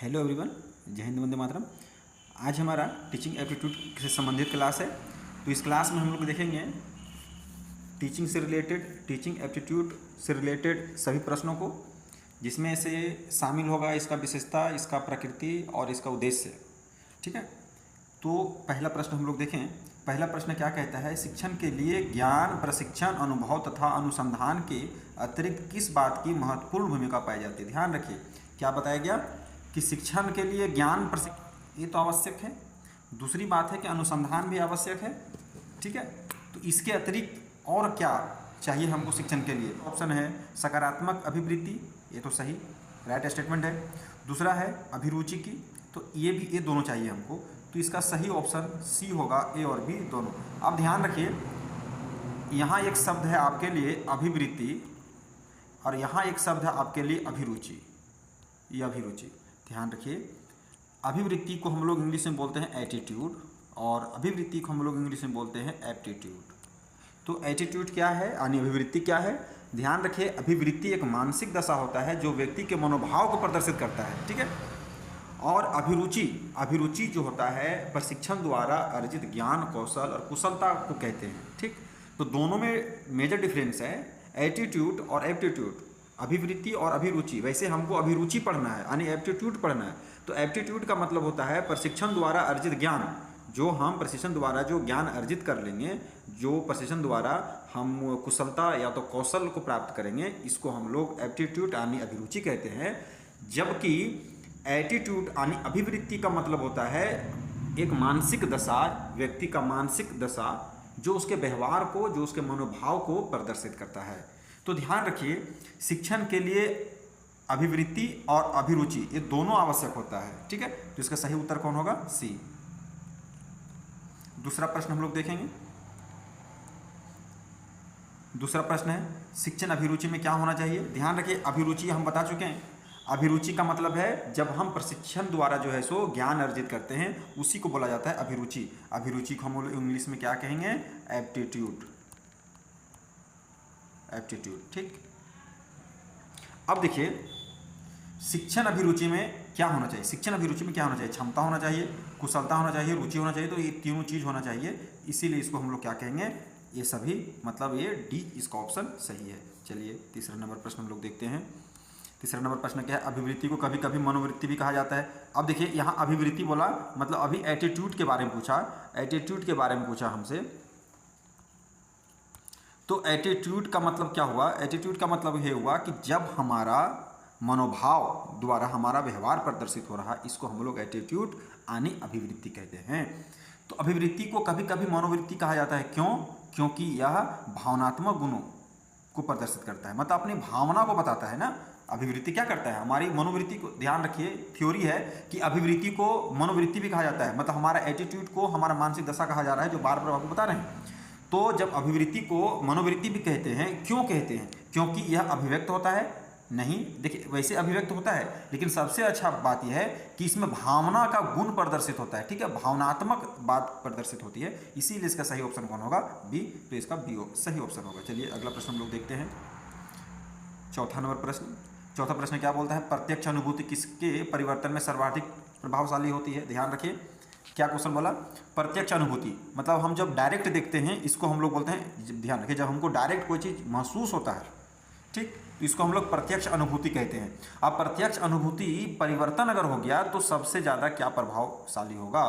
Hello everyone, जय हिंद, वंदे मातरम। आज हमारा टीचिंग एप्टीट्यूड से संबंधित क्लास है। तो इस क्लास में हम लोग देखेंगे टीचिंग एप्टीट्यूड से रिलेटेड सभी प्रश्नों को, जिसमें से शामिल होगा इसका विशेषता, इसका प्रकृति और इसका उद्देश्य। ठीक है, तो पहला प्रश्न हम लोग देखें। पहला प्रश्न क्या कहता है? शिक्षण के लिए ज्ञान, प्रशिक्षण, अनुभव तथा अनुसंधान के अतिरिक्त किस बात की महत्वपूर्ण भूमिका पाई जाती है? ध्यान रखिए, क्या बताया गया कि शिक्षण के लिए ज्ञान, प्रशिक्षण ये तो आवश्यक है। दूसरी बात है कि अनुसंधान भी आवश्यक है। ठीक है, तो इसके अतिरिक्त और क्या चाहिए हमको शिक्षण के लिए? ऑप्शन है सकारात्मक अभिवृत्ति, ये तो सही राइट स्टेटमेंट है। दूसरा है अभिरुचि की, तो ये दोनों चाहिए हमको। तो इसका सही ऑप्शन सी होगा, ए और बी दोनों। अब ध्यान रखिए, यहाँ एक शब्द है आपके लिए अभिवृत्ति और यहाँ एक शब्द है आपके लिए अभिरुचि। ये अभिरुचि, ध्यान रखिए, अभिवृत्ति को हम लोग इंग्लिश में बोलते हैं एटीट्यूड और अभिवृत्ति को हम लोग इंग्लिश में बोलते हैं एप्टीट्यूड। तो एटीट्यूड क्या है यानी अभिवृत्ति क्या है? ध्यान रखिए, अभिवृत्ति एक मानसिक दशा होता है जो व्यक्ति के मनोभाव को प्रदर्शित करता है। ठीक है, और अभिरुचि जो होता है प्रशिक्षण द्वारा अर्जित ज्ञान, कौशल और कुशलता को कहते हैं। ठीक, तो दोनों में मेजर डिफरेंस है, एटीट्यूड और एप्टीट्यूड, अभिवृत्ति और अभिरुचि। वैसे हमको अभिरुचि पढ़ना है यानी एप्टीट्यूड पढ़ना है। तो एप्टीट्यूड का मतलब होता है प्रशिक्षण द्वारा अर्जित ज्ञान, जो हम प्रशिक्षण द्वारा जो ज्ञान अर्जित कर लेंगे, जो प्रशिक्षण द्वारा हम कुशलता या तो कौशल को प्राप्त करेंगे, इसको हम लोग एप्टीट्यूड यानी अभिरुचि कहते हैं। जबकि एटीट्यूड यानी अभिवृत्ति का मतलब होता है एक मानसिक दशा, व्यक्ति का मानसिक दशा जो उसके व्यवहार को, जो उसके मनोभाव को प्रदर्शित करता है। तो ध्यान रखिए, शिक्षण के लिए अभिवृत्ति और अभिरुचि ये दोनों आवश्यक होता है। ठीक है, तो इसका सही उत्तर कौन होगा? सी। दूसरा प्रश्न हम लोग देखेंगे। दूसरा प्रश्न है शिक्षण अभिरुचि में क्या होना चाहिए? ध्यान रखिए, अभिरुचि हम बता चुके हैं। अभिरुचि का मतलब है जब हम प्रशिक्षण द्वारा जो है सो ज्ञान अर्जित करते हैं, उसी को बोला जाता है अभिरुचि। अभिरुचि को हम इंग्लिश में क्या कहेंगे? एप्टीट्यूड। ठीक, अब देखिए शिक्षण अभिरुचि में क्या होना चाहिए? शिक्षण अभिरुचि में क्या होना चाहिए? क्षमता होना चाहिए, कुशलता होना चाहिए, रुचि होना चाहिए। तो ये तीनों चीज होना चाहिए, इसीलिए इसको हम लोग क्या कहेंगे? ये सभी, मतलब ये डी इसका ऑप्शन सही है। चलिए तीसरा नंबर प्रश्न हम लोग देखते हैं। तीसरा नंबर प्रश्न क्या है? अभिवृत्ति को कभी कभी मनोवृत्ति भी कहा जाता है। अब देखिए, यहाँ अभिवृत्ति बोला मतलब अभी एटीट्यूड के बारे में पूछा, एटीट्यूड के बारे में पूछा हमसे। तो एटीट्यूड का मतलब क्या हुआ? एटीट्यूड का मतलब ये हुआ कि जब हमारा मनोभाव द्वारा हमारा व्यवहार प्रदर्शित हो रहा है, इसको हम लोग एटीट्यूड यानी अभिवृत्ति कहते हैं। तो अभिवृत्ति को कभी कभी मनोवृत्ति कहा जाता है। क्यों? क्योंकि यह भावनात्मक गुणों को प्रदर्शित करता है, मतलब अपनी भावना को बताता है ना। अभिवृत्ति क्या करता है? हमारी मनोवृत्ति को, ध्यान रखिए, थ्योरी है कि अभिवृत्ति को मनोवृत्ति भी कहा जाता है, मतलब हमारा एटीट्यूड को हमारा मानसिक दशा कहा जा रहा है, जो बार बार आपको बता रहे हैं। तो जब अभिवृत्ति को मनोवृत्ति भी कहते हैं, क्यों कहते हैं? क्योंकि यह अभिव्यक्त होता है। नहीं, देखिए वैसे अभिव्यक्त होता है, लेकिन सबसे अच्छा बात यह है कि इसमें भावना का गुण प्रदर्शित होता है। ठीक है, भावनात्मक बात प्रदर्शित होती है, इसीलिए इसका सही ऑप्शन कौन होगा? बी। तो इसका बी सही ऑप्शन होगा। चलिए अगला प्रश्न हम लोग देखते हैं। चौथा नंबर प्रश्न। चौथा प्रश्न क्या बोलता है? प्रत्यक्ष अनुभूति किसके परिवर्तन में सर्वाधिक प्रभावशाली होती है? ध्यान रखिए, क्या क्वेश्चन बोला? प्रत्यक्ष अनुभूति मतलब हम जब डायरेक्ट देखते हैं, इसको हम लोग बोलते हैं, ध्यान रखिए, जब हमको डायरेक्ट कोई चीज़ महसूस होता है, ठीक, तो इसको हम लोग प्रत्यक्ष अनुभूति कहते हैं। अब प्रत्यक्ष अनुभूति परिवर्तन अगर हो गया तो सबसे ज़्यादा क्या प्रभावशाली होगा?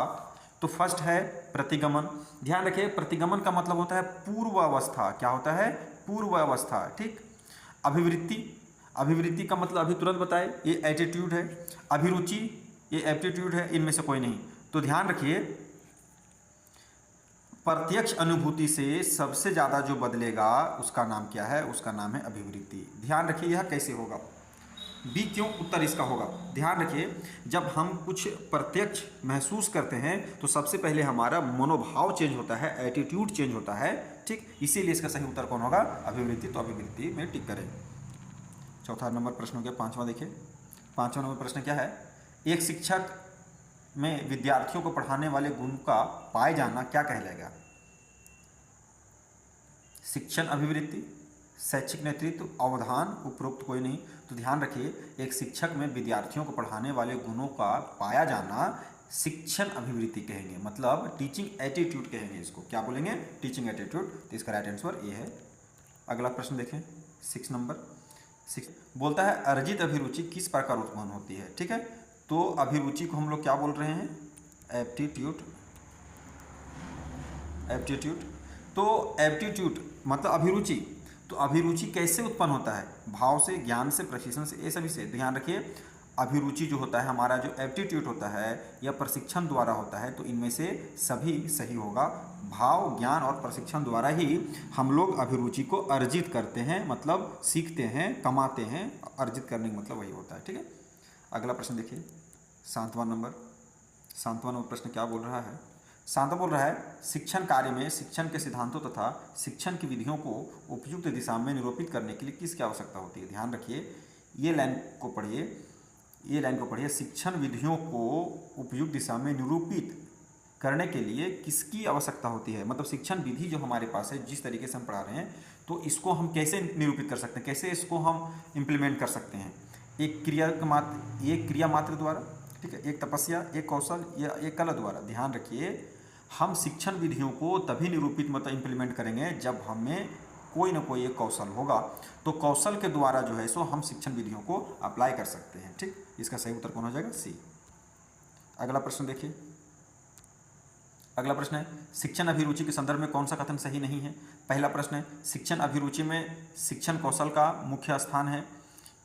तो फर्स्ट है प्रतिगमन। ध्यान रखिए, प्रतिगमन का मतलब होता है पूर्व अवस्था। क्या होता है? पूर्व अवस्था। ठीक, अभिवृत्ति का मतलब अभी तुरंत बताए, ये एटीट्यूड है। अभिरुचि ये एप्टीट्यूड है, इनमें से कोई नहीं। तो ध्यान रखिए, प्रत्यक्ष अनुभूति से सबसे ज़्यादा जो बदलेगा उसका नाम क्या है? उसका नाम है अभिवृत्ति। ध्यान रखिए, यह कैसे होगा? बी क्यों उत्तर इसका होगा? ध्यान रखिए, जब हम कुछ प्रत्यक्ष महसूस करते हैं तो सबसे पहले हमारा मनोभाव चेंज होता है, एटीट्यूड चेंज होता है। ठीक, इसीलिए इसका सही उत्तर कौन होगा? अभिवृत्ति। तो अभिवृत्ति में टिक करें। चौथा नंबर प्रश्न हो गया। पांचवा देखिए, पांचवा नंबर प्रश्न क्या है? एक शिक्षक में विद्यार्थियों को पढ़ाने वाले गुण का पाए जाना क्या कहलाएगा? शिक्षण अभिवृत्ति, शैक्षिक नेतृत्व, अवधान, उपरोक्त कोई नहीं। तो ध्यान रखिए, एक शिक्षक में विद्यार्थियों को पढ़ाने वाले गुणों का पाया जाना शिक्षण अभिवृत्ति कहेंगे, मतलब टीचिंग एटीट्यूड कहेंगे इसको। क्या बोलेंगे? Teaching attitude. तो इसका राइट आंसर ये है। अगला प्रश्न देखें, 6 नंबर। 6 बोलता है अर्जित अभिरुचि किस प्रकार उत्पन्न होती है। ठीक है, तो अभिरुचि को हम लोग क्या बोल रहे हैं? एप्टीट्यूड। एप्टीट्यूड। तो एप्टीट्यूड मतलब अभिरुचि। तो अभिरुचि कैसे उत्पन्न होता है? भाव से, ज्ञान से, प्रशिक्षण से, ये सभी से। ध्यान रखिए, अभिरुचि जो होता है हमारा, जो एप्टीट्यूड होता है या प्रशिक्षण द्वारा होता है, तो इनमें से सभी सही होगा। भाव, ज्ञान और प्रशिक्षण द्वारा ही हम लोग अभिरुचि को अर्जित करते हैं, मतलब सीखते हैं, कमाते हैं। अर्जित करने का मतलब वही होता है। ठीक है, अगला प्रश्न देखिए, 7वां नंबर। 7वां नंबर प्रश्न क्या बोल रहा है? 7वां बोल रहा है शिक्षण कार्य में शिक्षण के सिद्धांतों तथा शिक्षण की विधियों को उपयुक्त दिशा में निरूपित करने के लिए किसकी आवश्यकता होती है? ध्यान रखिए, ये लाइन को पढ़िए। शिक्षण विधियों को उपयुक्त दिशा में निरूपित करने के लिए किसकी आवश्यकता होती है? मतलब शिक्षण विधि जो हमारे पास है, जिस तरीके से हम पढ़ा रहे हैं, तो इसको हम कैसे निरूपित कर सकते हैं, कैसे इसको हम इम्प्लीमेंट कर सकते हैं? एक क्रिया मात्र द्वारा, ठीक है, एक तपस्या, एक कौशल या एक कला द्वारा। ध्यान रखिए, हम शिक्षण विधियों को तभी निरूपित मतलब इम्प्लीमेंट करेंगे जब हमें कोई ना कोई एक कौशल होगा। तो कौशल के द्वारा जो है सो हम शिक्षण विधियों को अप्लाई कर सकते हैं। ठीक, इसका सही उत्तर कौन हो जाएगा? सी। अगला प्रश्न देखिए, अगला प्रश्न है शिक्षण अभिरुचि के संदर्भ में कौन सा कथन सही नहीं है? पहला प्रश्न है शिक्षण अभिरुचि में शिक्षण कौशल का मुख्य स्थान है,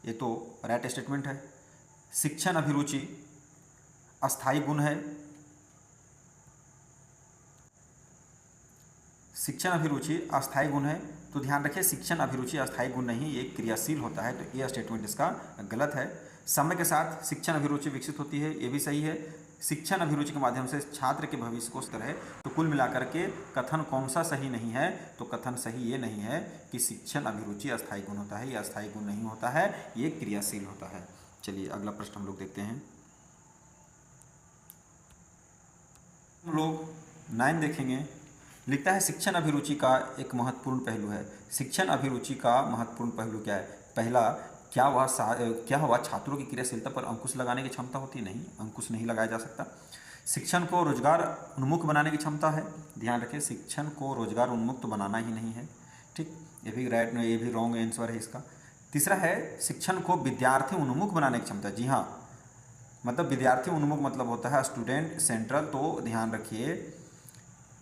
ये तो राइट स्टेटमेंट है। शिक्षण अभिरुचि अस्थायी गुण है। शिक्षण अभिरुचि अस्थायी गुण है, तो ध्यान रखिए शिक्षण अभिरुचि अस्थायी गुण नहीं, ये क्रियाशील होता है, तो ये स्टेटमेंट इसका गलत है। समय के साथ शिक्षण अभिरुचि विकसित होती है, ये भी सही है। शिक्षण अभिरुचि के माध्यम से छात्र के भविष्य को सुधर है। तो कुल मिलाकर के कथन कौन सा सही नहीं है? तो कथन सही ये नहीं है कि शिक्षण अभिरुचि अस्थायी गुण होता है, ये अस्थायी गुण नहीं होता है, ये क्रियाशील होता है। चलिए अगला प्रश्न हम लोग देखते हैं। हम लोग 9 देखेंगे। लिखता है शिक्षण अभिरुचि का एक महत्वपूर्ण पहलू है। शिक्षण अभिरुचि का महत्वपूर्ण पहलू क्या है? पहला, क्या वह छात्रों की क्रियाशीलता पर अंकुश लगाने की क्षमता होती? नहीं, अंकुश नहीं लगाया जा सकता। शिक्षण को रोजगार उन्मुख बनाने की क्षमता है। ध्यान रखें, शिक्षण को रोजगार उन्मुक्त बनाना ही नहीं है। ठीक, ये भी रॉन्ग आंसर है इसका। तीसरा है शिक्षण को विद्यार्थी उन्मुख बनाने की क्षमता। जी हाँ, मतलब विद्यार्थी उन्मुख मतलब होता है स्टूडेंट सेंट्रल। तो ध्यान रखिए,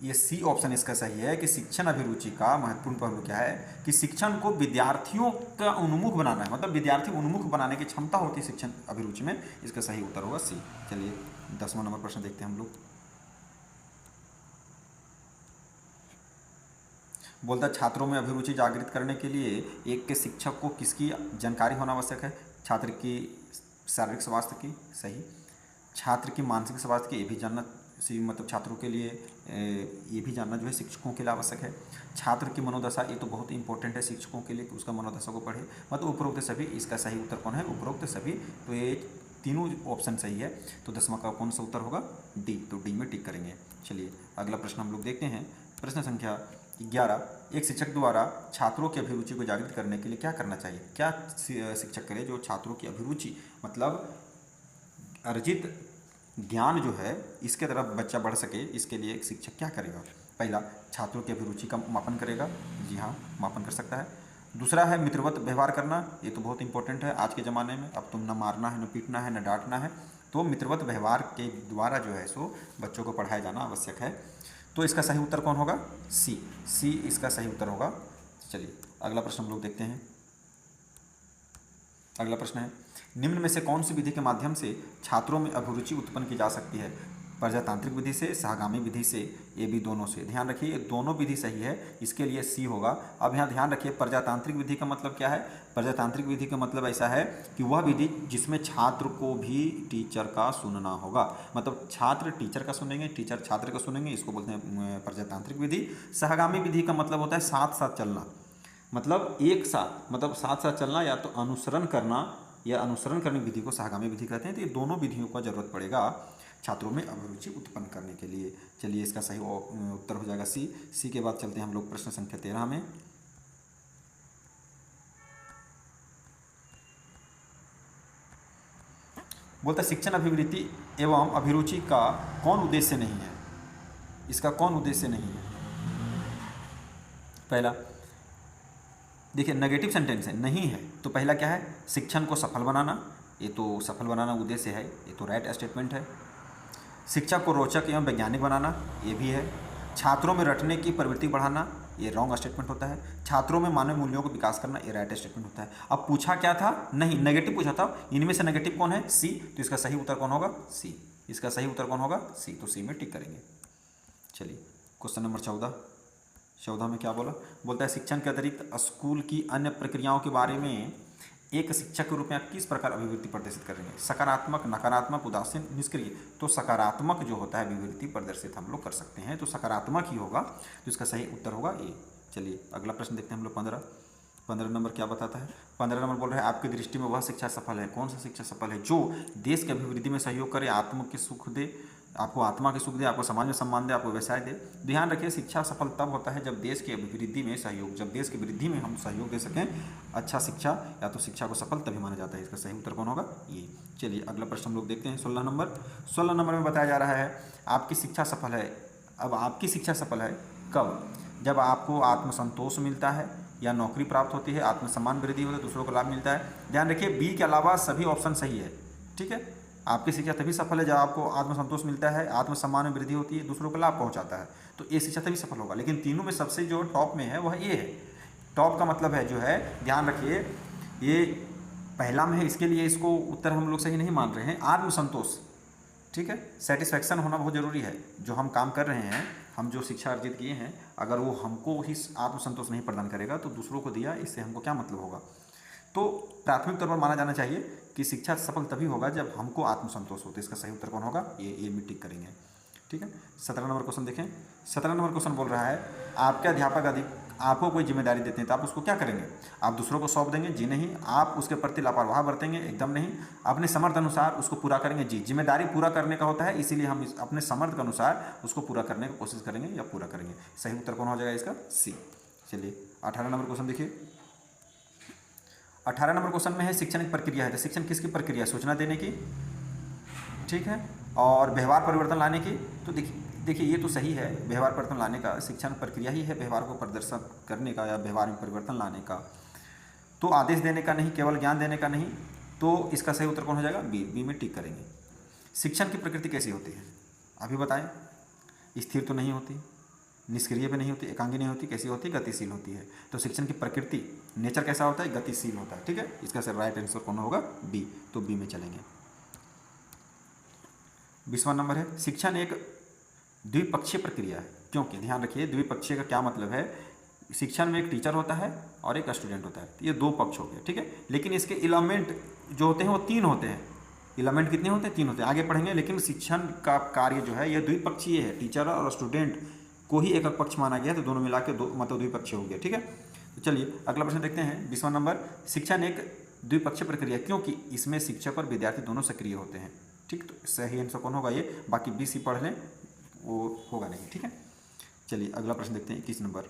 ये सी ऑप्शन इसका सही है कि शिक्षण अभिरुचि का महत्वपूर्ण पहलू क्या है कि शिक्षण को विद्यार्थियों का उन्मुख बनाना है, मतलब विद्यार्थी उन्मुख बनाने की क्षमता होती है शिक्षण अभिरुचि में। इसका सही उत्तर होगा सी। चलिए 10वां नंबर प्रश्न देखते हैं हम लोग। बोलता छात्रों में अभिरुचि जागृत करने के लिए एक के शिक्षक को किसकी जानकारी होना आवश्यक है? छात्र की शारीरिक स्वास्थ्य की, सही। छात्र की मानसिक स्वास्थ्य की, ये भी जानना मतलब छात्रों के लिए ये भी जानना जो है शिक्षकों के लिए आवश्यक है। छात्र की मनोदशा, ये तो बहुत इंपॉर्टेंट है शिक्षकों के लिए कि उसका मनोदशा को पढ़े। मतलब उपरोक्त सभी, इसका सही उत्तर कौन है? उपरोक्त सभी। तो ये तीनों ऑप्शन सही है। तो 10वां का कौन सा उत्तर होगा? डी। तो डी में टिक करेंगे। चलिए अगला प्रश्न हम लोग देखते हैं। प्रश्न संख्या 11। एक शिक्षक द्वारा छात्रों की अभिरुचि को जागृत करने के लिए क्या करना चाहिए? क्या शिक्षक करे जो छात्रों की अभिरुचि मतलब अर्जित ज्ञान जो है इसके तरफ बच्चा बढ़ सके, इसके लिए एक शिक्षक क्या करेगा? पहला, छात्रों की अभिरुचि का मापन करेगा। जी हाँ, मापन कर सकता है। दूसरा है मित्रवत व्यवहार करना, ये तो बहुत इंपॉर्टेंट है आज के ज़माने में। अब तुम न मारना है, न पीटना है, न डांटना है, तो मित्रवत व्यवहार के द्वारा जो है सो बच्चों को पढ़ाया जाना आवश्यक है। तो इसका सही उत्तर कौन होगा? सी। सी इसका सही उत्तर होगा। चलिए अगला प्रश्न हम लोग देखते हैं। अगला प्रश्न है निम्न में से कौन सी विधि के माध्यम से छात्रों में अभिरुचि उत्पन्न की जा सकती है? प्रजातांत्रिक विधि से, सहगामी विधि से, ये भी दोनों से। ध्यान रखिए, ये दोनों विधि सही है, इसके लिए सी होगा। अब यहाँ ध्यान रखिए, प्रजातांत्रिक विधि का मतलब क्या है? प्रजातांत्रिक विधि का मतलब ऐसा है कि वह विधि जिसमें छात्र को भी टीचर का सुनना होगा। मतलब छात्र टीचर का सुनेंगे, टीचर छात्र का सुनेंगे, इसको बोलते हैं प्रजातांत्रिक विधि। सहगामी विधि का मतलब होता है साथ साथ चलना, मतलब एक साथ, मतलब साथ साथ चलना, या तो अनुसरण करना, या अनुसरण करने विधि को सहगामी विधि कहते हैं। तो ये दोनों विधियों का जरूरत पड़ेगा छात्रों में अभिरुचि उत्पन्न करने के लिए। चलिए इसका सही उत्तर हो जाएगा सी। सी के बाद चलते हैं हम लोग प्रश्न संख्या 13 में। बोलता है शिक्षण अभिवृत्ति एवं अभिरुचि का कौन उद्देश्य नहीं है, इसका कौन उद्देश्य नहीं है। पहला देखिए नेगेटिव सेंटेंस है, नहीं है, तो पहला क्या है, शिक्षण को सफल बनाना, ये तो सफल बनाना उद्देश्य है, ये तो राइट स्टेटमेंट है। शिक्षा को रोचक एवं वैज्ञानिक बनाना, ये भी है। छात्रों में रटने की प्रवृत्ति बढ़ाना, ये रॉन्ग स्टेटमेंट होता है। छात्रों में मानव मूल्यों को विकास करना, ये राइट स्टेटमेंट होता है। अब पूछा क्या था, नहीं, नेगेटिव पूछा था, इनमें से नेगेटिव कौन है, सी, तो इसका सही उत्तर कौन होगा, सी, इसका सही उत्तर कौन होगा, सी, तो सी में टिक करेंगे। चलिए क्वेश्चन नंबर 14 में क्या बोलता है शिक्षण के अतिरिक्त स्कूल की अन्य प्रक्रियाओं के बारे में एक शिक्षक के रूप में आप किस प्रकार अभिवृत्ति प्रदर्शित करेंगे, सकारात्मक, नकारात्मक, उदासीन, निष्क्रिय। तो सकारात्मक जो होता है अभिवृत्ति प्रदर्शित हम लोग कर सकते हैं, तो सकारात्मक ही होगा, तो इसका सही उत्तर होगा ए। चलिए अगला प्रश्न देखते हैं हम लोग 15 नंबर क्या बताता है। 15 नंबर बोल रहा है आपकी दृष्टि में वह शिक्षा सफल है, कौन सा शिक्षा सफल है, जो देश की अभिवृद्धि में सहयोग करे, आत्मा के सुख दे, आपको आत्मा के सुख दे, आपको समाज में सम्मान दे, आपको व्यवसाय दे। ध्यान रखिए शिक्षा सफल तब होता है जब देश की अभिवृद्धि में सहयोग, जब देश की वृद्धि में हम सहयोग दे सकें, अच्छा शिक्षा, या तो शिक्षा को सफल तभी माना जाता है। इसका सही उत्तर कौन होगा, ये। चलिए अगला प्रश्न हम लोग देखते हैं 16 नंबर में बताया जा रहा है आपकी शिक्षा सफल है। अब आपकी शिक्षा सफल है कब, जब आपको आत्मसंतोष मिलता है या नौकरी प्राप्त होती है, आत्मसम्मान वृद्धि होती है, दूसरों को लाभ मिलता है। ध्यान रखिए बी के अलावा सभी ऑप्शन सही है, ठीक है। आपकी शिक्षा तभी सफल है जब आपको आत्मसंतोष मिलता है, आत्मसम्मान में वृद्धि होती है, दूसरों को लाभ पहुंचाता है, तो ये शिक्षा तभी सफल होगा। लेकिन तीनों में सबसे जो टॉप में है वह ये है। टॉप का मतलब है जो है, ध्यान रखिए ये पहला में है, इसके लिए इसको उत्तर हम लोग सही नहीं मान रहे हैं। आत्मसंतोष, ठीक है, सेटिस्फैक्शन होना बहुत ज़रूरी है। जो हम काम कर रहे हैं, हम जो शिक्षा अर्जित किए हैं, अगर वो हमको ही आत्मसंतोष नहीं प्रदान करेगा तो दूसरों को दिया, इससे हमको क्या मतलब होगा। तो प्राथमिक तौर पर माना जाना चाहिए कि शिक्षा सफल तभी होगा जब हमको आत्मसंतोष हो। तो इसका सही उत्तर कौन होगा, ये में टिक करेंगे, ठीक है। 17 नंबर क्वेश्चन देखें। 17 नंबर क्वेश्चन बोल रहा है आपके अध्यापक अधिक आपको कोई जिम्मेदारी देते हैं तो आप उसको क्या करेंगे, आप दूसरों को सौंप देंगे, जी नहीं। आप उसके प्रति लापरवाह बरतेंगे, एकदम नहीं। अपने समर्थ अनुसार उसको पूरा करेंगे, जी। जिम्मेदारी पूरा करने का होता है, इसीलिए हम अपने समर्थ के अनुसार उसको पूरा करने की कोशिश करेंगे या पूरा करेंगे। सही उत्तर कौन हो जाएगा इसका, सी। चलिए 18 नंबर क्वेश्चन देखिए। 18 नंबर क्वेश्चन में है शिक्षण प्रक्रिया है, तो शिक्षण किसकी प्रक्रिया, सूचना देने की, ठीक है, और व्यवहार परिवर्तन लाने की। तो देखिए ये तो सही है, व्यवहार परिवर्तन लाने का शिक्षण प्रक्रिया ही है, व्यवहार को प्रदर्शन करने का या व्यवहार में परिवर्तन लाने का। तो आदेश देने का नहीं, केवल ज्ञान देने का नहीं। तो इसका सही उत्तर कौन हो जाएगा, बी में टिक करेंगे। शिक्षण की प्रकृति कैसी होती है, अभी बताएं। स्थिर तो नहीं होती, निष्क्रिय भी नहीं होती, एकांगी नहीं होती, कैसी होती है, गतिशील होती है। तो शिक्षण की प्रकृति, नेचर कैसा होता है, गतिशील होता है, ठीक है। इसका सर राइट आंसर कौन होगा, बी, तो बी में चलेंगे। 20वां नंबर है शिक्षण एक द्विपक्षीय प्रक्रिया है, क्योंकि ध्यान रखिए द्विपक्षीय का क्या मतलब है, शिक्षण में एक टीचर होता है और एक स्टूडेंट होता है, ये दो पक्ष हो गए, ठीक है। लेकिन इसके एलिमेंट जो होते हैं वो 3 होते हैं। एलिमेंट कितने होते हैं, 3 होते हैं, आगे पढ़ेंगे। लेकिन शिक्षण का कार्य जो है यह द्विपक्षीय है, टीचर और स्टूडेंट को ही एक पक्ष माना गया, तो दोनों मिला के दो मतलब द्विपक्षीय हो गया, ठीक है। तो चलिए अगला प्रश्न देखते हैं। 20वां नंबर शिक्षण एक द्विपक्षीय प्रक्रिया, क्योंकि इसमें शिक्षक और विद्यार्थी दोनों सक्रिय होते हैं, ठीक। तो सही आंसर कौन होगा, ये। बाकी बी सी पढ़ लें, वो होगा नहीं, ठीक है। चलिए अगला प्रश्न देखते हैं। 21 नंबर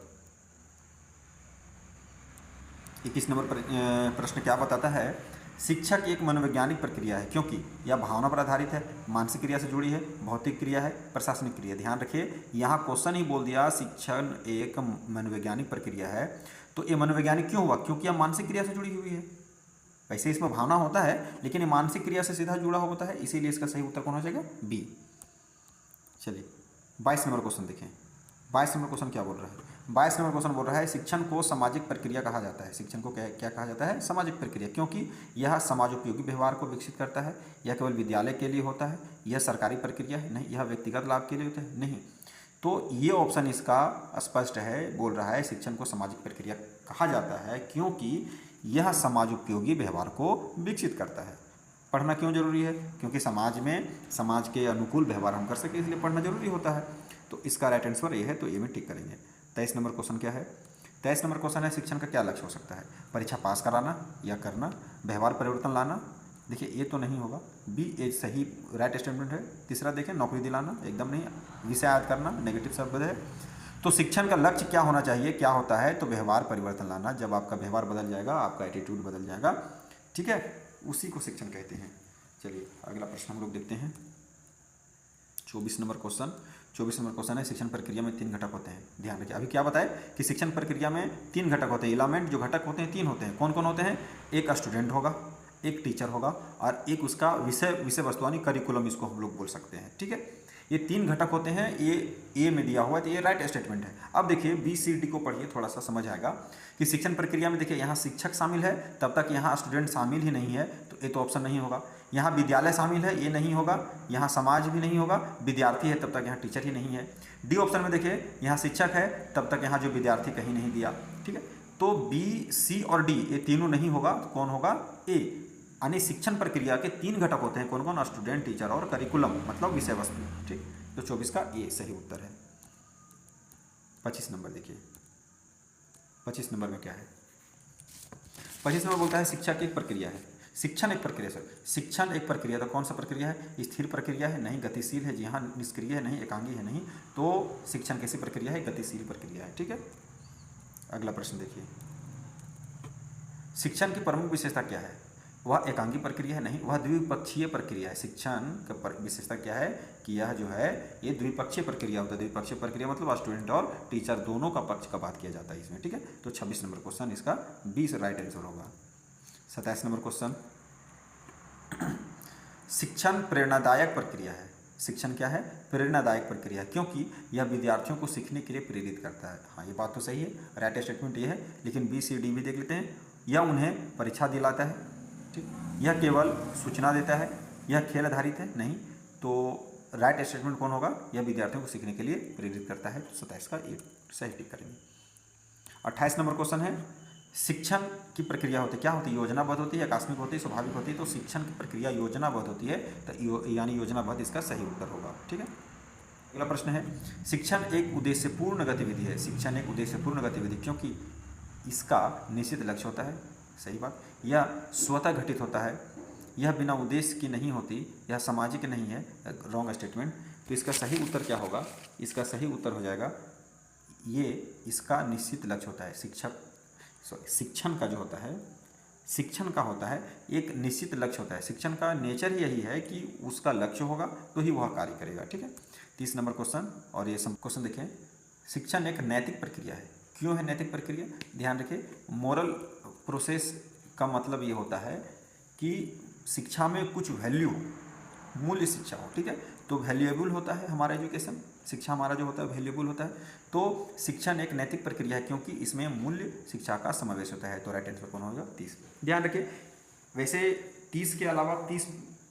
प्रश्न क्या बताता है, शिक्षक एक मनोवैज्ञानिक प्रक्रिया है, क्योंकि यह भावना पर आधारित है, मानसिक क्रिया से जुड़ी है, भौतिक क्रिया है, प्रशासनिक क्रिया। ध्यान रखिए यहाँ क्वेश्चन ही बोल दिया शिक्षण एक मनोवैज्ञानिक प्रक्रिया है, तो ये मनोवैज्ञानिक क्यों हुआ, क्योंकि यह मानसिक क्रिया से जुड़ी हुई है। वैसे इसमें भावना होता है, लेकिन ये मानसिक क्रिया से सीधा जुड़ा होता है, इसीलिए इसका सही उत्तर कौन हो जाएगा, बी। चलिए 22 नंबर क्वेश्चन देखें। 22 नंबर क्वेश्चन क्या बोल रहा है, 22 नंबर क्वेश्चन बोल रहा है शिक्षण को सामाजिक प्रक्रिया कहा जाता है। शिक्षण को क्या कहा जाता है, सामाजिक प्रक्रिया, क्योंकि यह समाजोपयोगी व्यवहार को विकसित करता है। यह केवल विद्यालय के लिए होता है, यह सरकारी प्रक्रिया है, नहीं। यह व्यक्तिगत लाभ के लिए होता है, नहीं। तो ये ऑप्शन इसका स्पष्ट है, बोल रहा है शिक्षण को सामाजिक प्रक्रिया कहा जाता है, क्योंकि यह समाजोपयोगी व्यवहार को विकसित करता है। पढ़ना क्यों जरूरी है, क्योंकि समाज में समाज के अनुकूल व्यवहार हम कर सकें, इसलिए पढ़ना जरूरी होता है। तो इसका राइट आंसर ये है, तो ये में टिक करेंगे। 23 नंबर क्वेश्चन क्या है, 23 नंबर क्वेश्चन है शिक्षण का क्या लक्ष्य हो सकता है, परीक्षा पास कराना या करना, व्यवहार परिवर्तन लाना। देखिए ये तो नहीं होगा, बी ए सही राइट स्टेटमेंट है। तीसरा देखें, नौकरी दिलाना, एकदम नहीं। विषय याद करना, नेगेटिव शब्द है। तो शिक्षण का लक्ष्य क्या होना चाहिए, क्या होता है, तो व्यवहार परिवर्तन लाना। जब आपका व्यवहार बदल जाएगा, आपका एटीट्यूड बदल जाएगा, ठीक है, उसी को शिक्षण कहते हैं। चलिए अगला प्रश्न हम लोग देखते हैं। 24 नंबर क्वेश्चन है, शिक्षण प्रक्रिया में 3 घटक होते हैं। ध्यान रखिए, अभी क्या बताए कि शिक्षण प्रक्रिया में 3 घटक होते हैं। एलिमेंट जो घटक होते हैं 3 होते हैं। कौन कौन होते हैं? एक स्टूडेंट होगा, एक टीचर होगा और एक उसका विषय वस्तु यानी करिकुलम, इसको हम लोग बोल सकते हैं। ठीक है, ये 3 घटक होते हैं। ये ए में दिया हुआ है तो ये राइट स्टेटमेंट है। अब देखिए बी सी डी को पढ़िए, थोड़ा सा समझ आएगा कि शिक्षण प्रक्रिया में देखिए यहाँ शिक्षक शामिल है, तब तक यहाँ स्टूडेंट शामिल ही नहीं है, तो ये तो ऑप्शन नहीं होगा। यहाँ विद्यालय शामिल है, ये नहीं होगा। यहाँ समाज भी नहीं होगा। विद्यार्थी है, तब तक यहाँ टीचर ही नहीं है। डी ऑप्शन में देखिए यहाँ शिक्षक है, तब तक यहाँ जो विद्यार्थी कहीं नहीं दिया। ठीक है, तो बी सी और डी ये तीनों नहीं होगा। तो कौन होगा? ए, यानी शिक्षण प्रक्रिया के 3 घटक होते हैं। कौन कौन? स्टूडेंट, टीचर और करिकुलम, मतलब विषय वस्तु। ठीक, तो 24 का ए सही उत्तर है। 25 नंबर देखिए, 25 नंबर में क्या है? 25 नंबर बोलता है शिक्षा की एक प्रक्रिया है। शिक्षण एक प्रक्रिया, सर शिक्षण एक प्रक्रिया, तो कौन सा प्रक्रिया है? स्थिर प्रक्रिया है? नहीं। गतिशील है? जी हाँ। निष्क्रिय है? नहीं। एकांगी है? नहीं। तो शिक्षण कैसी प्रक्रिया है? गतिशील प्रक्रिया है। ठीक है, अगला प्रश्न देखिए, शिक्षण की प्रमुख विशेषता क्या है? वह एकांगी प्रक्रिया है? नहीं। वह द्विपक्षीय प्रक्रिया है। शिक्षण का विशेषता क्या है कि यह जो है ये द्विपक्षीय प्रक्रिया होता है। द्विपक्षीय प्रक्रिया मतलब स्टूडेंट और टीचर दोनों का पक्ष का बात किया जाता है इसमें। ठीक है, तो 26 नंबर क्वेश्चन इसका 20 राइट आंसर होगा। 27 नंबर क्वेश्चन, शिक्षण प्रेरणादायक प्रक्रिया है। शिक्षण क्या है? प्रेरणादायक प्रक्रिया, क्योंकि यह विद्यार्थियों को सीखने के लिए प्रेरित करता है। हाँ, ये बात तो सही है, राइट स्टेटमेंट ये है। लेकिन बी सी डी भी देख लेते हैं। यह उन्हें परीक्षा दिलाता है। ठीक, यह केवल सूचना देता है। यह खेल आधारित है? नहीं। तो राइट स्टेटमेंट कौन होगा? यह विद्यार्थियों को सीखने के लिए प्रेरित करता है। 27 का एक सही टिक करेंगे। 28 नंबर क्वेश्चन है, शिक्षण की प्रक्रिया होती है, क्या होती है? योजनाबद्ध होती है, आकस्मिक होती है, स्वाभाविक होती है? तो शिक्षण की प्रक्रिया योजनाबद्ध होती है, तो यानी योजनाबद्ध इसका सही उत्तर होगा। ठीक है, अगला प्रश्न है, शिक्षण एक उद्देश्यपूर्ण गतिविधि है। शिक्षण एक उद्देश्यपूर्ण गतिविधि, क्योंकि इसका निश्चित लक्ष्य होता है। सही बात। यह स्वतः घटित होता है। यह बिना उद्देश्य की नहीं होती। यह सामाजिक नहीं है। Wrong statement. तो इसका सही उत्तर क्या होगा? इसका सही उत्तर हो जाएगा ये, इसका निश्चित लक्ष्य होता है। शिक्षण का जो होता है, शिक्षण का होता है एक निश्चित लक्ष्य होता है। शिक्षण का नेचर ही यही है कि उसका लक्ष्य होगा तो ही वह कार्य करेगा। ठीक है, 30 नंबर क्वेश्चन, और ये सब क्वेश्चन देखें, शिक्षण एक नैतिक प्रक्रिया है। क्यों है नैतिक प्रक्रिया? ध्यान रखिए, मोरल प्रोसेस का मतलब ये होता है कि शिक्षा में कुछ वैल्यू, मूल्य शिक्षा हो। ठीक है, तो वैल्यूएबल होता है हमारा एजुकेशन। शिक्षा हमारा जो होता है वैल्यूएबल होता है। तो शिक्षण एक नैतिक प्रक्रिया है, क्योंकि इसमें मूल्य शिक्षा का समावेश होता है। तो राइट आंसर कौन होगा? 30। ध्यान रखिए, वैसे 30 के अलावा 30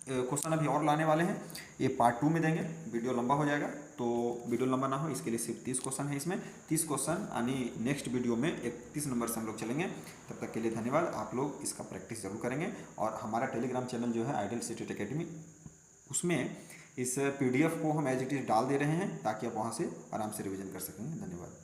क्वेश्चन अभी और लाने वाले हैं। ये पार्ट 2 में देंगे, वीडियो लंबा हो जाएगा। तो वीडियो लंबा ना हो इसके लिए सिर्फ 30 क्वेश्चन है इसमें। 30 क्वेश्चन यानी नेक्स्ट वीडियो में 31 नंबर से हम लोग चलेंगे। तब तक के लिए धन्यवाद। आप लोग इसका प्रैक्टिस जरूर करेंगे। और हमारा टेलीग्राम चैनल जो है आइडियल स्टेट एकेडमी, उसमें इस PDF को हम एज इट इज़ डाल दे रहे हैं, ताकि आप वहाँ से आराम से रिवीजन कर सकेंगे। धन्यवाद।